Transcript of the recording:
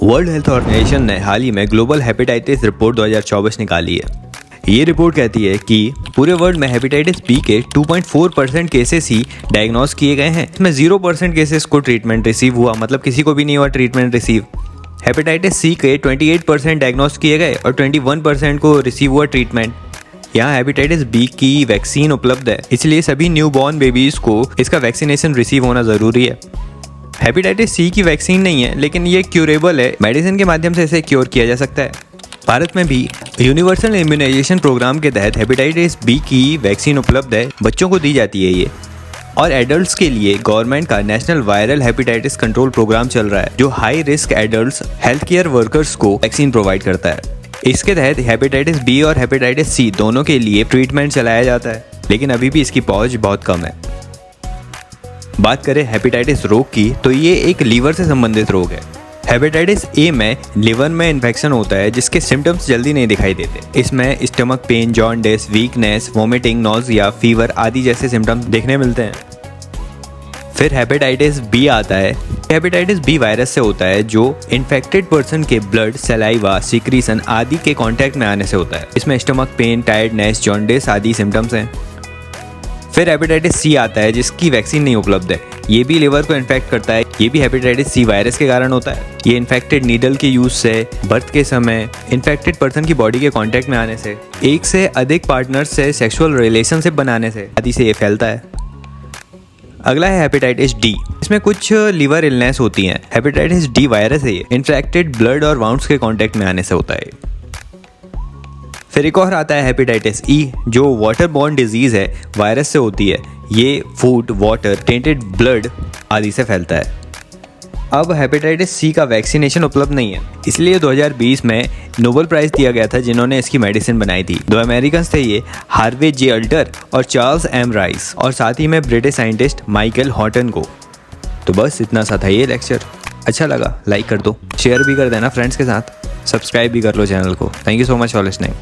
World health organisation ने हाल ही में global hepatitis report 2024 निकाली है। ये रिपोर्ट कहती है कि पूरे वर्ल्ड में हेपेटाइटिस बी के 2.4% केसेस ही डायग्नोस किए गए हैं। इसमें 0% केसेस को ट्रीटमेंट रिसीव हुआ, मतलब किसी को भी नहीं हुआ ट्रीटमेंट रिसीव। हेपेटाइटिस सी के 28% डायग्नोस किए गए और 21% को रिसीव हुआ ट्रीटमेंट। यहाँ हेपेटाइटिस बी की वैक्सीन उपलब्ध है, इसलिए सभी न्यूबॉर्न बेबीज को इसका वैक्सीनेशन रिसीव होना ज़रूरी है। हेपेटाइटिस सी की वैक्सीन नहीं है, लेकिन ये क्यूरेबल है। मेडिसिन के माध्यम से इसे क्योर किया जा सकता है। भारत में भी यूनिवर्सल इम्यूनाइजेशन प्रोग्राम के तहत हेपेटाइटिस बी की वैक्सीन उपलब्ध है, बच्चों को दी जाती है ये। और एडल्ट्स के लिए गवर्नमेंट का national viral hepatitis control program चल रहा है, जो high risk adults health care workers को वैक्सीन प्रोवाइड करता है। इसके तहत हेपेटाइटिस बी और हेपेटाइटिस सी दोनों के लिए ट्रीटमेंट चलाया जाता है, लेकिन अभी भी इसकी पहुंच बहुत कम है। बात करें हेपेटाइटिस रोग की, तो ये एक लीवर से संबंधित रोग है। हेपेटाइटिस ए में लिवर में इन्फेक्शन होता है, जिसके सिम्टम्स जल्दी नहीं दिखाई देते। इसमें stomach pain, jaundice, weakness, vomiting, nausea, fever आदि जैसे सिम्टम्स देखने मिलते हैं। फिर हेपेटाइटिस बी आता है। हेपेटाइटिस बी वायरस से होता है, जो इन्फेक्टेड पर्सन के ब्लड, सलाइवा, सिक्रीशन आदि के कांटेक्ट में आने से होता है। इसमें स्टमक पेन, टायर्डनेस, जॉन्डिस आदि सिम्टम्स हैं। फिर हेपेटाइटिस सी आता है, जिसकी वैक्सीन नहीं उपलब्ध है। ये भी लिवर को इन्फेक्ट करता है। ये भी हेपेटाइटिस सी वायरस के कारण होता है। ये इन्फेक्टेड नीडल के यूज से, बर्थ के समय, इन्फेक्टेड पर्सन की बॉडी के कांटेक्ट में आने से, एक से अधिक पार्टनर्स से सेक्सुअल रिलेशनशिप बनाने से आदि से ये फैलता है। अगला है हेपेटाइटिस डी। इसमें कुछ लिवर इलनेस होती हैं। हेपेटाइटिस डी वायरस है, ये इन्फेक्टेड ब्लड और वाउंड्स के कांटेक्ट में आने से होता है। फिर एक और आता है हेपेटाइटिस ई, जो वाटर बॉर्न डिजीज है, वायरस से होती है। ये फूड, वाटर, टेंटेड ब्लड आदि से फैलता है। अब हेपेटाइटिस सी का वैक्सीनेशन उपलब्ध नहीं है, इसलिए 2020 में नोबेल प्राइज दिया गया था जिन्होंने इसकी मेडिसिन बनाई थी। 2 अमेरिकन थे ये, हार्वे जे अल्टर और चार्ल्स एम राइस, और साथ ही में ब्रिटिश साइंटिस्ट माइकल हॉटन को। तो बस इतना सा था ये लेक्चर। अच्छा लगा लाइक कर दो, शेयर भी कर देना फ्रेंड्स के साथ, सब्सक्राइब भी कर लो चैनल को। Thank you so much for listening.